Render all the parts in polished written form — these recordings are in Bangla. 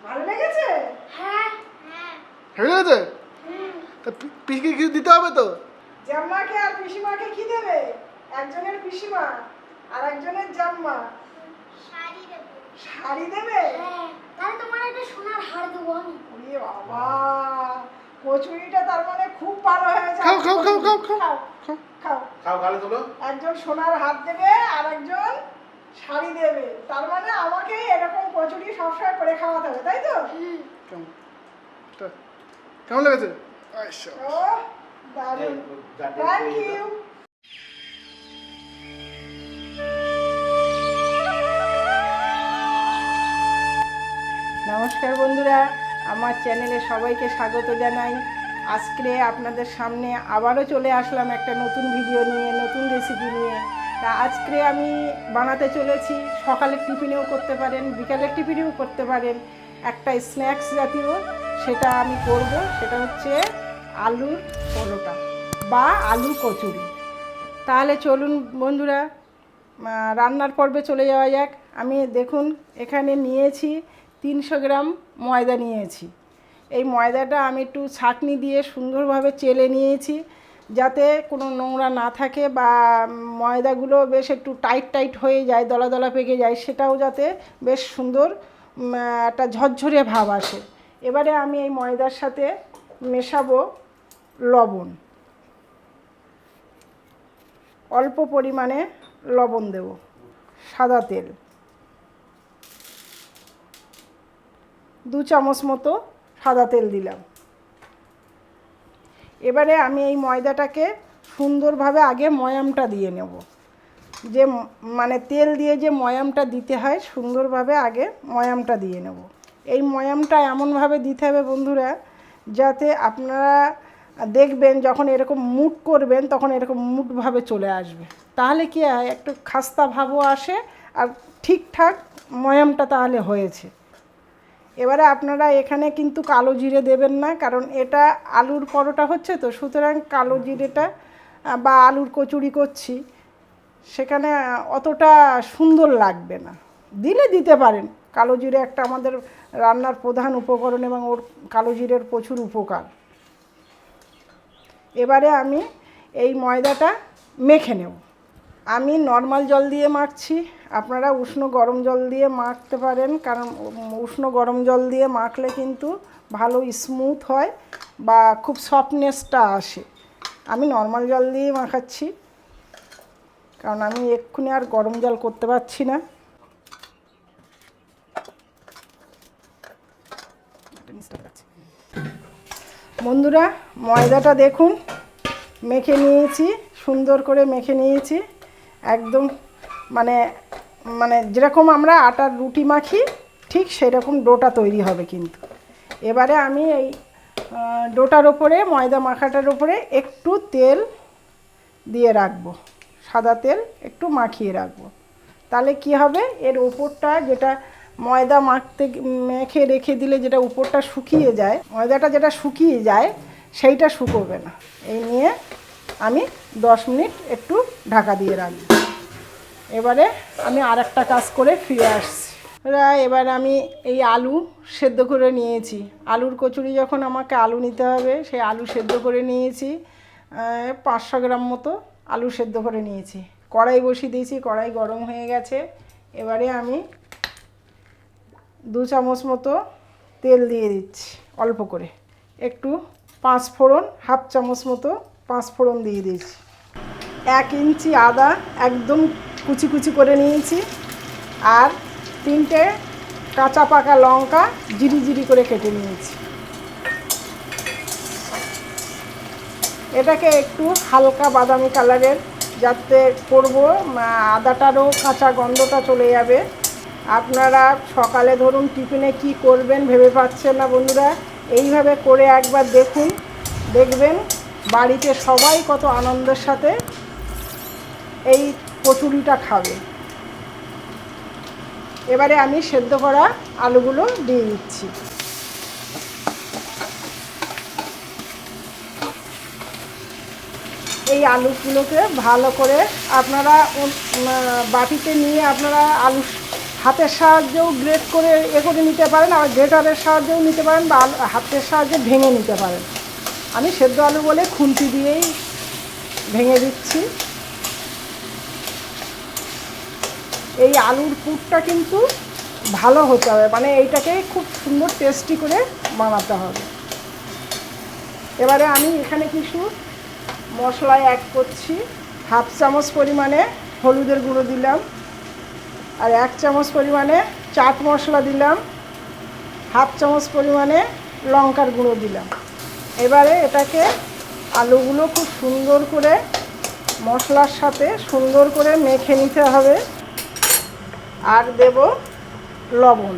ভালো লেগেছে? হ্যাঁ হেভি লেগেছে? তা পিসিকে কিছু দিতে হবে তো? জাম্মাকে আর পিসিমাকে কি দেবে? একজনের পিসিমা আর একজনের জাম্মা। শাড়ি দেবো। শাড়ি দেবে? হ্যাঁ, তাহলে তোমার একটা সোনার হার দেবো আমি। ওরে বাবা, কচুরিটা তার মানে খুব ভালো হয়েছে। খাও খাও খাও খাও খাও খাও খাও খাও। খাও গালে তোলো। একজন সোনার হাত দেবে আর একজন শাড়ি দেবে, তার মানে আমাকে এরকম কচুরি সবসময় করে খাওয়াতে হবে, তাই তো? কেমন কেমন লেগেছে? আচ্ছা ও দারুণ, থ্যাংক ইউ। নমস্কার বন্ধুরা, আমার চ্যানেলে সবাইকে স্বাগত জানাই। আজকে আপনাদের সামনে আবারও চলে আসলাম একটা নতুন ভিডিও নিয়ে, নতুন রেসিপি নিয়ে। তা আজকে আমি বানাতে চলেছি, সকালের টিফিনেও করতে পারেন, বিকালের টিফিনেও করতে পারেন, একটা স্ন্যাক্স জাতীয়। সেটা আমি করব, সেটা হচ্ছে আলুর পরোটা বা আলু কচুরি। তাহলে চলুন বন্ধুরা, রান্নার পর্বে চলে যাওয়া যাক। আমি দেখুন এখানে নিয়েছি 300 গ্রাম ময়দা নিয়েছি। এই ময়দাটা আমি একটু ছাঁকনি দিয়ে সুন্দরভাবে চেলে নিয়েছি, যাতে কোনো নোংরা না থাকে বা ময়দাগুলো বেশ একটু টাইট টাইট হয়ে যায়, দলা দলা পেকে যায়, সেটাও যাতে বেশ সুন্দর একটা ঝরঝরে ভাব আসে। এবারে আমি এই ময়দার সাথে মেশাবো লবণ, অল্প পরিমাণে লবণ দেব, সাদা তেল 2 চামচ মতো সাদা তেল দিলাম। এবারে আমি এই ময়দাটাকে সুন্দরভাবে আগে ময়ামটা দিয়ে নেব, যে মানে তেল দিয়ে যে ময়ামটা দিতে হয়, সুন্দরভাবে আগে ময়ামটা দিয়ে নেব। এই ময়ামটা এমনভাবে দিতে হবে বন্ধুরা, যাতে আপনারা দেখবেন যখন এরকম মুট করবেন তখন এরকম মুটভাবে চলে আসবে। তাহলে কি হয়, একটু খাস্তা ভাবও আসে আর ঠিকঠাক ময়ামটা তাহলে হয়েছে। এবারে আপনারা এখানে কিন্তু কালো জিরে দেবেন না, কারণ এটা আলুর পরোটা হচ্ছে তো, সুতরাং কালো জিরেটা বা আলুর কচুরি করছি, সেখানে অতটা সুন্দর লাগবে না। দিলে দিতে পারেন, কালো জিরে একটা আমাদের রান্নার প্রধান উপকরণ এবং ওর কালো জিরের প্রচুর উপকার। এবারে আমি এই ময়দাটা মেখে নেব। আমি নর্মাল জল দিয়ে মাখছি, আপনারা উষ্ণ গরম জল দিয়ে মাখতে পারেন, কারণ উষ্ণ গরম জল দিয়ে মাখলে কিন্তু ভালো স্মুথ হয় বা খুব সফটনেসটা আসে। আমি নর্মাল জল দিয়ে মাখাচ্ছি, কারণ আমি এক্ষুনি আর গরম জল করতে পারছি না। বন্ধুরা, ময়দাটা দেখুন মেখে নিয়েছি, সুন্দর করে মেখে নিয়েছি, একদম মানে মানে যেরকম আমরা আটার রুটি মাখি ঠিক সেরকম ডোটা তৈরি হবে কিন্তু। এবারে আমি এই ডোটার ওপরে, ময়দা মাখাটার ওপরে একটু তেল দিয়ে রাখবো, সাদা তেল একটু মাখিয়ে রাখবো। তাহলে কি হবে, এর উপরটা যেটা ময়দা মেখে রেখে দিলে যেটা উপরটা শুকিয়ে যায়, ময়দাটা যেটা শুকিয়ে যায় সেইটা শুকোবে না। এই নিয়ে আমি 10 মিনিট একটু ঢাকা দিয়ে রাখবো। এবারে আমি আর একটা কাজ করে ফিরে আসছি। এবার আমি এই আলু সেদ্ধ করে নিয়েছি। আলুর কচুরি যখন আমাকে আলু নিতে হবে, সেই আলু সেদ্ধ করে নিয়েছি, 500 গ্রাম মতো আলু সেদ্ধ করে নিয়েছি। কড়াই বসিয়ে দিয়েছি, কড়াই গরম হয়ে গেছে। এবারে আমি 2 চামচ মতো তেল দিয়ে দিচ্ছি, অল্প করে একটু 5 ফোড়ন, হাফ চামচ মতো 5 ফোড়ন দিয়ে দিয়েছি। 1 ইঞ্চি আদা একদম কুচি কুচি করে নিয়েছি, আর 3টে কাঁচা পাকা লঙ্কা জিরি জিরি করে কেটে নিয়েছি। এটাকে একটু হালকা বাদামি কালারের যাতে করব, আদাটারও কাঁচা গন্ধটা চলে যাবে। আপনারা সকালে ধরুন টিফিনে কি করবেন ভেবে পাচ্ছেন না বন্ধুরা, এইভাবে করে একবার দেখুন, দেখবেন বাড়িতে সবাই কত আনন্দের সাথে এই কচুরিটা খাবে। এবারে আমি সেদ্ধ করা আলুগুলো দিয়ে দিচ্ছি। এই আলুগুলোকে ভালো করে আপনারা বাটিতে নিয়ে আপনারা আলু হাতের সাহায্যেও গ্রেট করে করে নিতে পারেন, আর গ্রেটারের সাহায্যেও নিতে পারেন, বা হাতের সাহায্যে ভেঙে নিতে পারেন। আমি সেদ্ধ আলু বলে খুন্তি দিয়েই ভেঙে দিচ্ছি। এই আলুর পুরটা কিন্তু ভালো হতে হবে, মানে এইটাকে খুব সুন্দর টেস্টি করে বানাতে হবে। এবারে আমি এখানে কিছু মশলা অ্যাড করছি। 1/2 চামচ পরিমাণে হলুদের গুঁড়ো দিলাম, আর 1 চামচ পরিমাণে চাট মশলা দিলাম, 1/2 চামচ পরিমাণে লঙ্কার গুঁড়ো দিলাম। এবারে এটাকে আলুগুলো খুব সুন্দর করে মশলার সাথে সুন্দর করে মেখে নিতে হবে। আর দেব লবণ।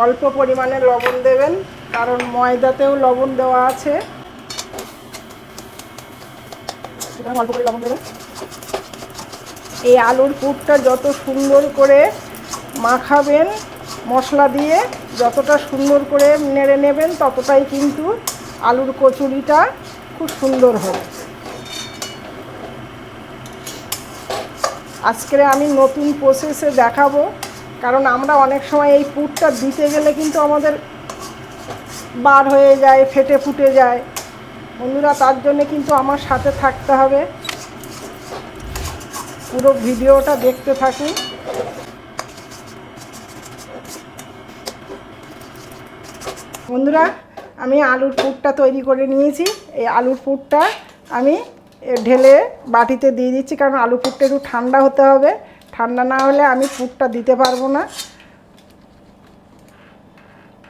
অল্প পরিমাণে লবণ দেবেন, কারণ ময়দাতেও লবণ দেওয়া আছে। অল্প করে লবণ দেবেন। এই আলুর পুরটা যত সুন্দর করে মাখাবেন মশলা দিয়ে, যতটা সুন্দর করে নেড়ে নেবেন, ততটাই কিন্তু আলুর কচুরিটা খুব সুন্দর হবে। আজকে আমি নতুন প্রসেসে দেখাবো, কারণ আমরা অনেক সময় এই পুরটা দিতে গেলে কিন্তু আমাদের বার হয়ে যায়, ফেটে ফুটে যায়। বন্ধুরা, তার জন্যে কিন্তু আমার সাথে থাকতে হবে, পুরো ভিডিওটা দেখতে থাকুন। বন্ধুরা, আমি আলুর পুরটা তৈরি করে নিয়েছি। এই আলুর পুরটা আমি ঢেলে বাটিতে দিয়ে দিচ্ছি, কারণ আলু পুরটা একটু ঠান্ডা হতে হবে। ঠান্ডা না হলে আমি পুরটা দিতে পারবো না।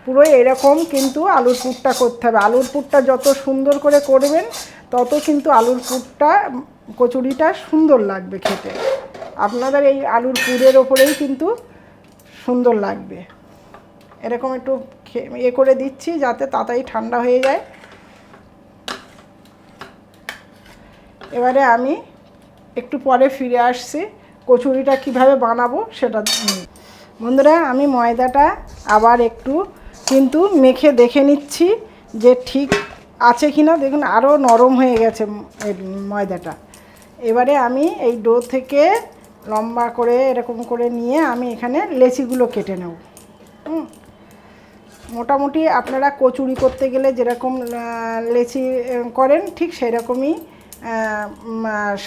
পুরো এরকম কিন্তু আলুর পুরটা করতে হবে। আলুর পুরটা যত সুন্দর করে করবেন, তত কিন্তু আলুর পুরটা কচুরিটা সুন্দর লাগবে খেতে। আপনাদের এই আলুর পুরের ওপরেই কিন্তু সুন্দর লাগবে। এরকম একটু করে দিচ্ছি যাতে তাড়াতাড়ি ঠান্ডা হয়ে যায়। এবারে আমি একটু পরে ফিরে আসছি কচুরিটা কিভাবে বানাবো সেটা নিয়ে। বন্ধুরা, আমি ময়দাটা আবার একটু কিন্তু মেখে দেখে নিচ্ছি যে ঠিক আছে কিনা। দেখুন, আরও নরম হয়ে গেছে ময়দাটা। এবারে আমি এই ডো থেকে লম্বা করে এরকম করে নিয়ে আমি এখানে লেচিগুলো কেটে নেব। মোটামুটি আপনারা কচুরি করতে গেলে যেরকম লেচি করেন, ঠিক সেই রকমই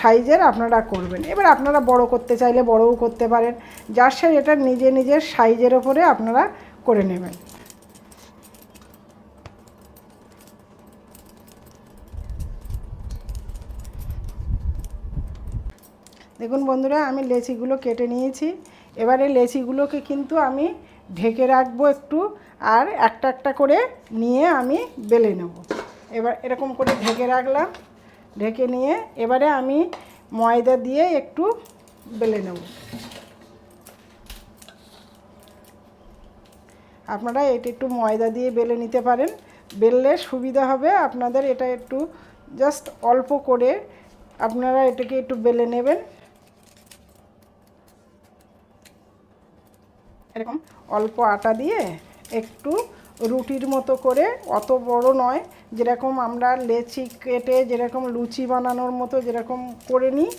সাইজের আপনারা করবেন। এবার আপনারা বড় করতে চাইলে বড়ও করতে পারেন, যার সাইজ এটা নিজের সাইজের ওপরে আপনারা করে নেবেন। দেখুন বন্ধুরা, আমি লেচিগুলো কেটে নিয়েছি। এবারে লেচিগুলোকে কিন্তু আমি ঢেকে রাখবো একটু, আর একটা একটা করে নিয়ে আমি বেলে নেব। এবার এরকম করে ঢেকে রাখলাম। ঢেকে নিয়ে এবারে আমি ময়দা দিয়ে একটু বেলে নেব। আপনারা এটা একটু ময়দা দিয়ে বেলে নিতে পারেন, বেললে সুবিধা হবে আপনাদের। এটা একটু জাস্ট অল্প করে আপনারা এটাকে একটু বেলে নেবেন। এরকম অল্প আটা দিয়ে একটু রুটির মতো করে, অত বড় নয়, যেরকম আমরা লেচি কেটে যেরকম লুচি বানানোর মতো যেরকম করে নিই,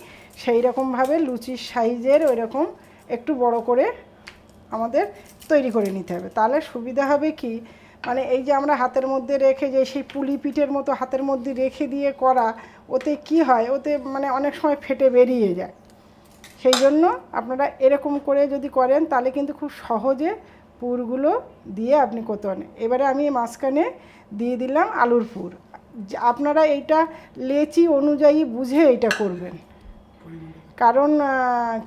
সেই রকমভাবে লুচির সাইজের ওই রকম একটু বড় করে আমাদের তৈরি করে নিতে হবে। তাহলে সুবিধা হবে কি, মানে এই যে আমরা হাতের মধ্যে রেখে যে সেই পুলি পিঠের মতো হাতের মধ্যে রেখে দিয়ে করা, ওতে কি হয়, ওতে মানে অনেক সময় ফেটে বেরিয়ে যায়। সেই জন্য আপনারা এরকম করে যদি করেন, তাহলে কিন্তু খুব সহজে পুরগুলো দিয়ে আপনি করতে পারেন। এবারে আমি মাঝখানে দিয়ে দিলাম আলুর পুর। আপনারা এইটা লেচি অনুযায়ী বুঝে এইটা করবেন, কারণ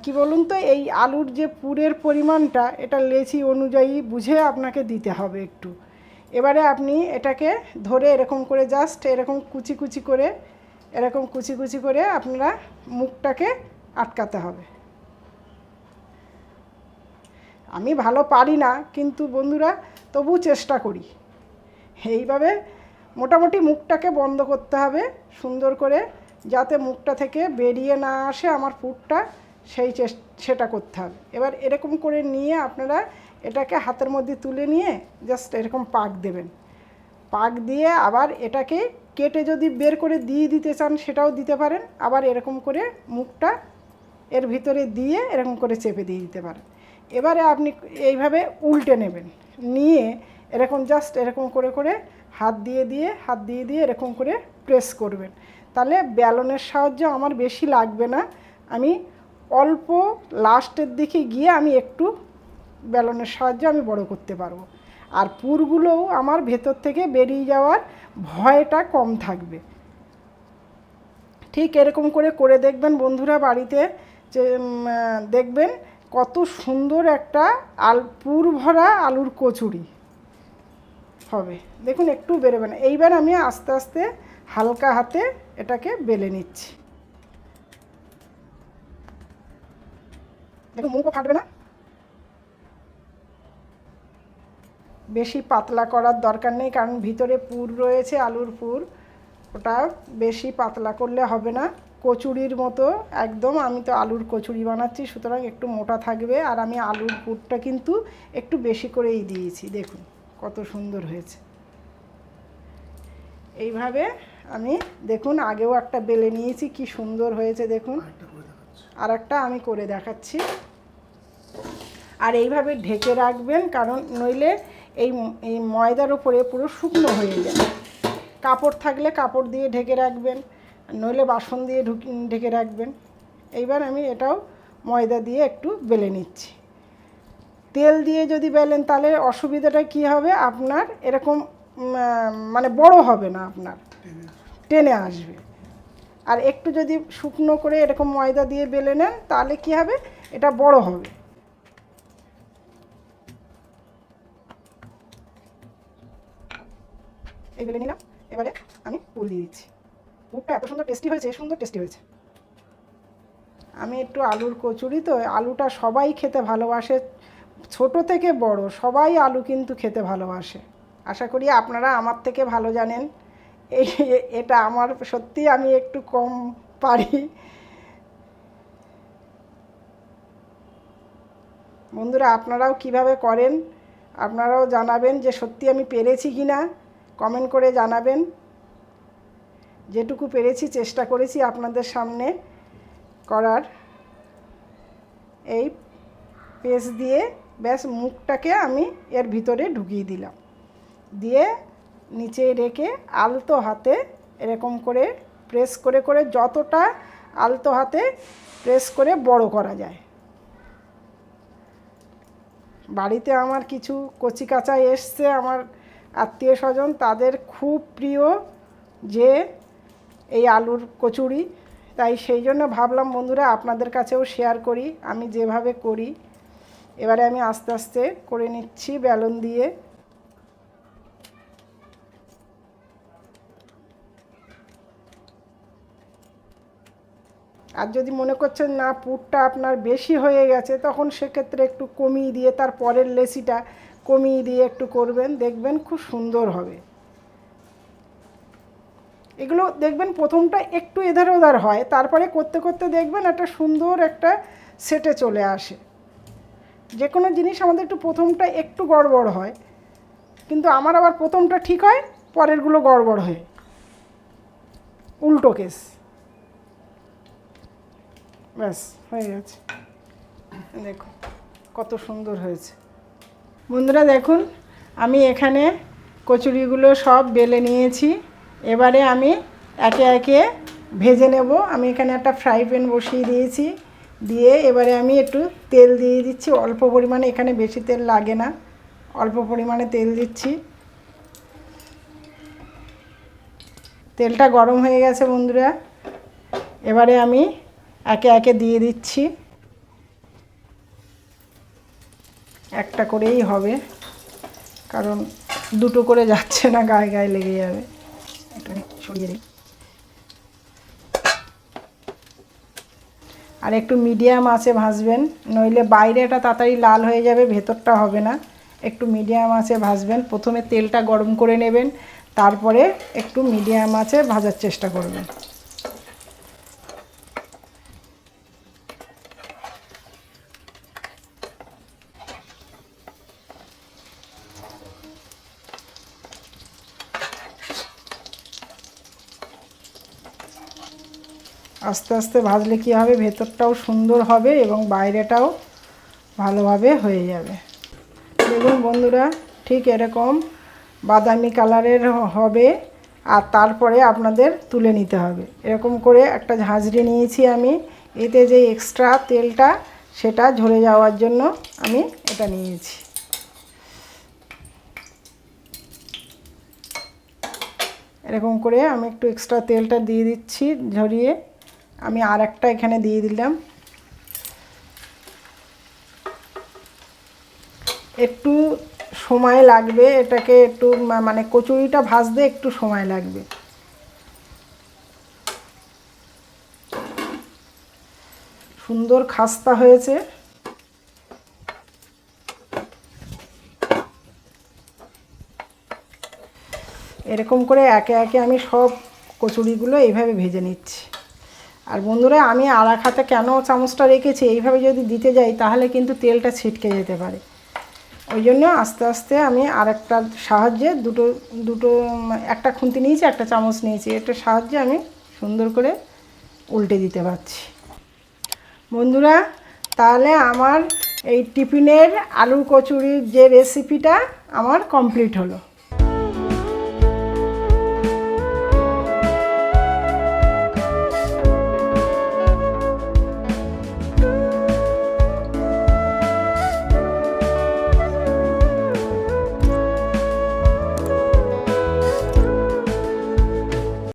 কি বলুন তো, এই আলুর যে পুরের পরিমাণটা, এটা লেচি অনুযায়ী বুঝে আপনাকে দিতে হবে একটু। এবারে আপনি এটাকে ধরে এরকম করে জাস্ট এরকম কুচি কুচি করে, এরকম কুচি কুচি করে আপনারা মুখটাকে আটকাতে হবে। আমি ভালো পারি না, কিন্তু বন্ধুরা তবু চেষ্টা করি। এইভাবে মোটামুটি মুখটাকে বন্ধ করতে হবে সুন্দর করে, যাতে মুখটা থেকে বেরিয়ে না আসে আমার পুরটা, সেটা করতে হবে। এবার এরকম করে নিয়ে আপনারা এটাকে হাতের মধ্যে তুলে নিয়ে জাস্ট এরকম পাক দেবেন। পাক দিয়ে আবার এটাকে কেটে যদি বের করে দিয়ে দিতে চান সেটাও দিতে পারেন, আবার এরকম করে মুখটা এর ভিতরে দিয়ে এরকম করে চেপে দিয়ে দিতে পারেন। এবারে আপনি এইভাবে উল্টে নেবেন, নিয়ে এরকম জাস্ট এরকম করে করে হাত দিয়ে দিয়ে এরকম করে প্রেস করবেন। তাহলে বেলনের সাহায্য আমার বেশি লাগবে না, আমি অল্প লাস্টের দিকে গিয়ে আমি একটু বেলনের সাহায্যে আমি বড় করতে পারবো। আর পুরগুলোও আমার ভেতর থেকে বেরিয়ে যাওয়ার ভয়টা কম থাকবে। ঠিক এরকম করে করে দেখবেন বন্ধুরা বাড়িতে, যে দেখবেন কত সুন্দর একটা পুর ভরা আলুর কচুরি হবে। দেখুন একটু বেরোবে না। এইবার আমি আস্তে আস্তে হালকা হাতে এটাকে বেলে নিচ্ছি। দেখুন মুখও ফাটবে না। বেশি পাতলা করার দরকার নেই, কারণ ভিতরে পুর রয়েছে, আলুর পুর, ওটা বেশি পাতলা করলে হবে না। কচুরির মতো একদম, আমি তো আলুর কচুরি বানাচ্ছি, সুতরাং একটু মোটা থাকবে। আর আমি আলুর পুরটা কিন্তু একটু বেশি করেই দিয়েছি। দেখুন কত সুন্দর হয়েছে। এইভাবে আমি দেখুন আগেও একটা বেলে নিয়েছি, কি সুন্দর হয়েছে দেখুন। আর একটা আমি করে দেখাচ্ছি। আর এইভাবে ঢেকে রাখবেন, কারণ নইলে এই ময়দার ওপরে পুরো শুকনো হয়ে যায়। কাপড় থাকলে কাপড় দিয়ে ঢেকে রাখবেন, নইলে বাসন দিয়ে ঢেকে রাখবেন। এইবার আমি এটাও ময়দা দিয়ে একটু বেলে নিচ্ছি। তেল দিয়ে যদি বেলেন তাহলে অসুবিধাটা কি হবে, আপনার এরকম মানে বড় হবে না, আপনার টেনে আসবে। আর একটু যদি শুকনো করে এরকম ময়দা দিয়ে বেলে নেন তাহলে কি হবে, এটা বড় হবে। এই বেলে নিলাম, এবারে আমি পুর দিয়ে দিচ্ছি। পুরটা এত সুন্দর টেস্টি হয়েছে, সুন্দর টেস্টি হয়েছে। আমি একটু আলুর কচুরি তো, আলুটা সবাই খেতে ভালোবাসে, ছোট থেকে বড় সবাই আলু কিন্তু খেতে ভালোবাসে। আশা করি আপনারা আমার থেকে ভালো জানেন। এটা আমার সত্যি আমি একটু কম পারি। বন্ধুরা আপনারাও কিভাবে করেন আপনারাও জানাবেন, যে সত্যি আমি পেরেছি কি না, কমেন্ট করে জানাবেন। যেটুকু পেরেছি চেষ্টা করেছি আপনাদের সামনে করার। এই পেস্ট দিয়ে ব্যাস মুখটাকে আমি এর ভিতরে ঢুকিয়ে দিলাম, দিয়ে নিচে রেখে আলতো হাতে এরকম করে প্রেস করে করে, যতটা আলতো হাতে প্রেস করে বড় করা যায়। বাড়িতে আমার কিছু কচি কাঁচা এসছে, আমার আত্মীয় স্বজন, তাদের খুব প্রিয় যে এই আলুর কচুরি, তাই সেই জন্য ভাবলাম বন্ধুরা আপনাদের কাছেও শেয়ার করি আমি যেভাবে করি। এবারে আমি আস্তে আস্তে করে নিচ্ছি বেলন দিয়ে। আর যদি মনে করছেন না পুরটা আপনার বেশি হয়ে গেছে, তখন সেক্ষেত্রে একটু কমিয়ে দিয়ে তার পরের লেচিটা কমিয়ে দিয়ে একটু করবেন, দেখবেন খুব সুন্দর হবে। এগুলো দেখবেন প্রথমটা একটু এধার ওধার হয়, তারপরে করতে করতে দেখবেন একটা সুন্দর একটা সেটে চলে আসে। যে কোনো জিনিস আমাদের একটু প্রথমটা একটু গড়বড় হয়, কিন্তু আমার আবার প্রথমটা ঠিক হয়, পরেরগুলো গড়বড় হয়, উল্টো কেস। ব্যাস হয়ে গেছে। দেখুন কত সুন্দর হয়েছে। বন্ধুরা দেখুন আমি এখানে কচুরিগুলো সব বেলে নিয়েছি। এবারে আমি একে একে ভেজে নেব। আমি এখানে একটা ফ্রাই প্যান বসিয়ে দিয়েছি, দিয়ে এবারে আমি একটু তেল দিয়ে দিচ্ছি অল্প পরিমাণে, এখানে বেশি তেল লাগে না, অল্প পরিমাণে তেল দিচ্ছি। তেলটা গরম হয়ে গেছে বন্ধুরা, এবারে আমি একে একে দিয়ে দিচ্ছি। একটা করেই হবে, কারণ দুটো করে যাচ্ছে না, গায়ে গায়ে লেগে যাবে। এটা সরিয়ে দিই। আর একটু মিডিয়াম আঁচে ভাজবেন, নইলে বাইরেটা তাড়াতাড়ি লাল হয়ে যাবে, ভেতরটা হবে না। একটু মিডিয়াম আঁচে ভাজবেন। প্রথমে তেলটা গরম করে নেবেন, তারপরে একটু মিডিয়াম আঁচে ভাজার চেষ্টা করবেন। আস্তে আস্তে ভাজলে কী হবে, ভেতরটাও সুন্দর হবে এবং বাইরেটাও ভালোভাবে হয়ে যাবে। দেখুন বন্ধুরা, ঠিক এরকম বাদামি কালারের হবে আর তারপরে আপনাদের তুলে নিতে হবে। এরকম করে একটা ঝাঁঝরি নিয়েছি আমি, এতে যে এক্সট্রা তেলটা সেটা ঝরে যাওয়ার জন্য আমি এটা নিয়েছি। এরকম করে আমি একটু এক্সট্রা তেলটা দিয়ে দিচ্ছি ঝরিয়ে, আমি আর একটা এখানে দিয়ে দিলাম। একটু সময় লাগবে এটাকে, একটু মানে কচুরিটা ভাজতে একটু সময় লাগবে। সুন্দর খাস্তা হয়েছে। এরকম করে একে একে আমি সব কচুরিগুলো এইভাবে ভেজে নিচ্ছি। আর বন্ধুরা, আমি আড়া হাতে কেন চামচটা রেখেছি, এইভাবে যদি দিতে যাই তাহলে কিন্তু তেলটা ছিটকে যেতে পারে। ওই জন্য আস্তে আস্তে আমি আরেকটার সাহায্যে দুটো একটা খুন্তি নিয়েছি, একটা চামচ নিয়েছি, এটার সাহায্যে আমি সুন্দর করে উল্টে দিতে পারছি। বন্ধুরা, তাহলে আমার এই টিফিনের আলুর কচুরির যে রেসিপিটা আমার কমপ্লিট হলো।